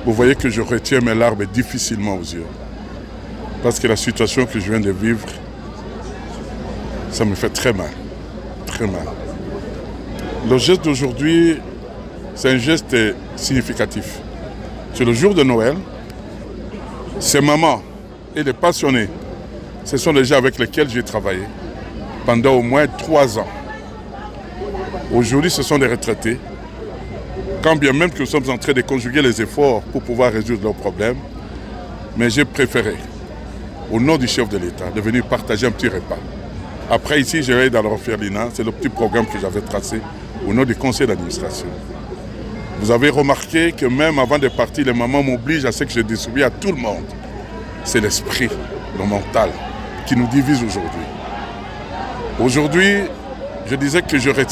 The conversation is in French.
Vous voyez que je retiens mes larmes difficilement aux yeux. Parce que la situation que je viens de vivre, ça me fait très mal. Très mal. Le geste d'aujourd'hui, c'est un geste significatif. C'est le jour de Noël. Ces mamans et les passionnés, ce sont les gens avec lesquels j'ai travaillé pendant au moins 3 ans. Aujourd'hui, ce sont des retraités. Quand bien même que nous sommes en train de conjuguer les efforts pour pouvoir résoudre leurs problèmes, mais j'ai préféré, au nom du chef de l'État, de venir partager un petit repas. Après, ici, je vais aller dans l'orphelinat. C'est le petit programme que j'avais tracé au nom du conseil d'administration. Vous avez remarqué que même avant de partir, les mamans m'obligent à ce que je distribue à tout le monde. C'est l'esprit, le mental, qui nous divise aujourd'hui. Aujourd'hui, je disais que je retiens